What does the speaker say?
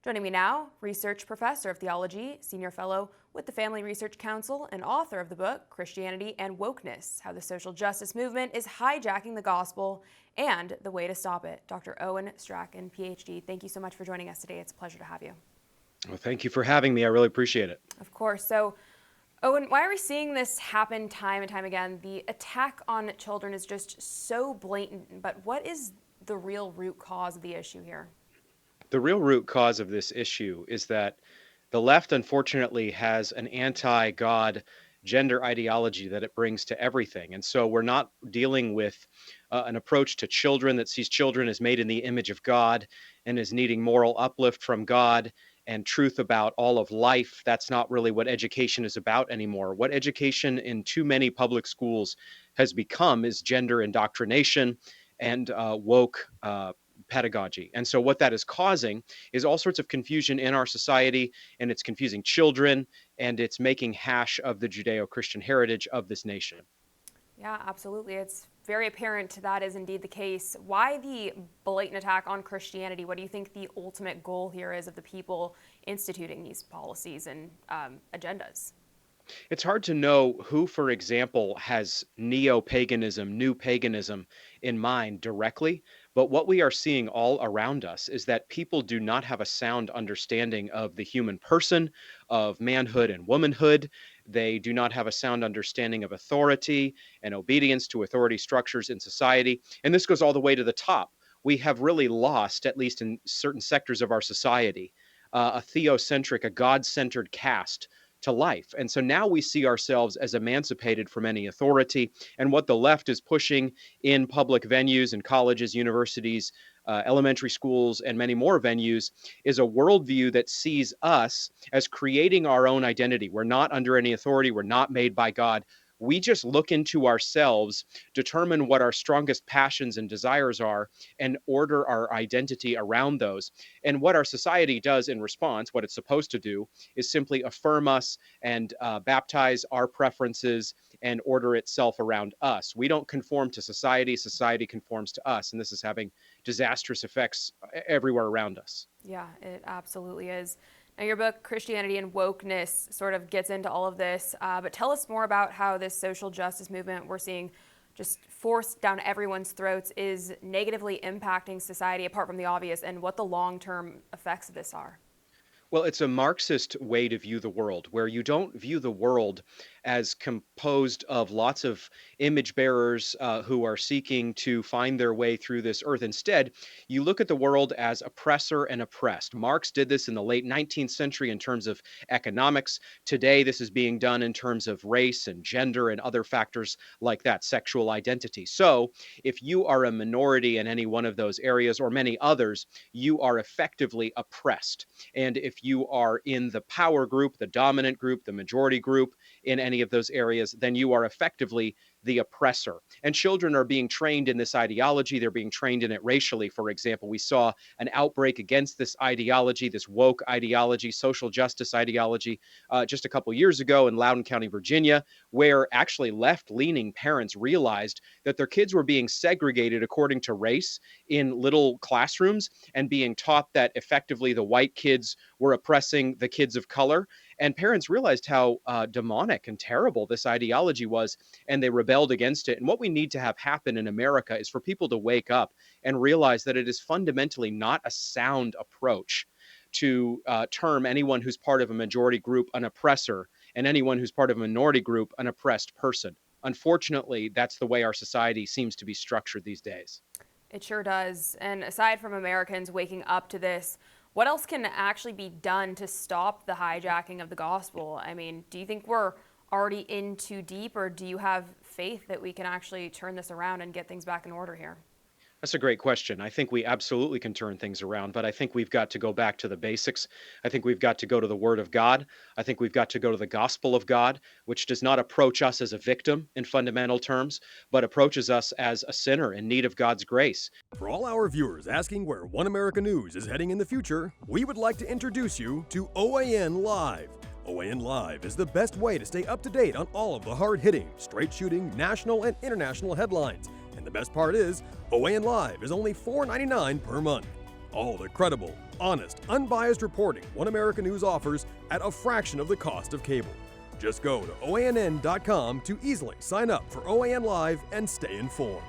Joining me now, research professor of theology, senior fellow with the Family Research Council, and author of the book Christianity and Wokeness: How the Social Justice Movement is Hijacking the Gospel and the Way to Stop It. Dr. Owen Strachan, Ph.D. Thank you so much for joining us today. It's a pleasure to have you. Well, thank you for having me. I really appreciate it. Of course. So, Owen, why are we seeing this happen time and time again? The attack on children is just so blatant, but what is the real root cause of the issue here? The real root cause of this issue is that the left, unfortunately, has an anti-God gender ideology that it brings to everything. And so we're not dealing with an approach to children that sees children as made in the image of God and is needing moral uplift from God and truth about all of life. That's not really what education is about anymore. What education in too many public schools has become is gender indoctrination and woke pedagogy. And so what that is causing is all sorts of confusion in our society, and it's confusing children, and it's making hash of the Judeo-Christian heritage of this nation. Yeah, absolutely. It's very apparent that is indeed the case. Why the blatant attack on Christianity? What do you think the ultimate goal here is of the people instituting these policies and agendas? It's hard to know who, for example, has neo-paganism, new paganism in mind directly, but what we are seeing all around us is that people do not have a sound understanding of the human person, of manhood and womanhood. They do not have a sound understanding of authority and obedience to authority structures in society. And this goes all the way to the top. We have really lost, at least in certain sectors of our society, a theocentric, a God-centered cast to life. And so now we see ourselves as emancipated from any authority. And what the left is pushing in public venues and colleges, universities, elementary schools, and many more venues is a worldview that sees us as creating our own identity. We're not under any authority. We're not made by God. We just look into ourselves, determine what our strongest passions and desires are, and order our identity around those. And what our society does in response, what it's supposed to do, is simply affirm us and baptize our preferences and order itself around us. We don't conform to society. Society conforms to us. And this is having disastrous effects everywhere around us. Yeah, it absolutely is. Now, your book, Christianity and Wokeness, sort of gets into all of this, but tell us more about how this social justice movement we're seeing just forced down everyone's throats is negatively impacting society, apart from the obvious, and what the long-term effects of this are. Well, it's a Marxist way to view the world, where you don't view the world as composed of lots of image bearers who are seeking to find their way through this earth. Instead, you look at the world as oppressor and oppressed. Marx did this in the late 19th century in terms of economics. Today, this is being done in terms of race and gender and other factors like that, sexual identity. So if you are a minority in any one of those areas or many others, you are effectively oppressed. And if you are in the power group, the dominant group, the majority group in any of those areas, then you are effectively the oppressor. And children are being trained in this ideology. They're being trained in it racially. For example, we saw an outbreak against this ideology, this woke ideology, social justice ideology, just a couple years ago in Loudoun County, Virginia, where actually left-leaning parents realized that their kids were being segregated according to race in little classrooms and being taught that effectively the white kids were oppressing the kids of color. And parents realized how demonic and terrible this ideology was, and they rebelled against it. And what we need to have happen in America is for people to wake up and realize that it is fundamentally not a sound approach to term anyone who's part of a majority group an oppressor and anyone who's part of a minority group an oppressed person. Unfortunately, that's the way our society seems to be structured these days. It sure does. And aside from Americans waking up to this, what else can actually be done to stop the hijacking of the gospel? I mean, do you think we're already in too deep, or do you have faith that we can actually turn this around and get things back in order here? That's a great question. I think we absolutely can turn things around, but I think we've got to go back to the basics. I think we've got to go to the Word of God. I think we've got to go to the gospel of God, which does not approach us as a victim in fundamental terms, but approaches us as a sinner in need of God's grace. For all our viewers asking where One America News is heading in the future, we would like to introduce you to OAN Live. OAN Live is the best way to stay up to date on all of the hard-hitting, straight-shooting, national and international headlines. And the best part is, OAN Live is only $4.99 per month. All the credible, honest, unbiased reporting One America News offers at a fraction of the cost of cable. Just go to OANN.com to easily sign up for OAN Live and stay informed.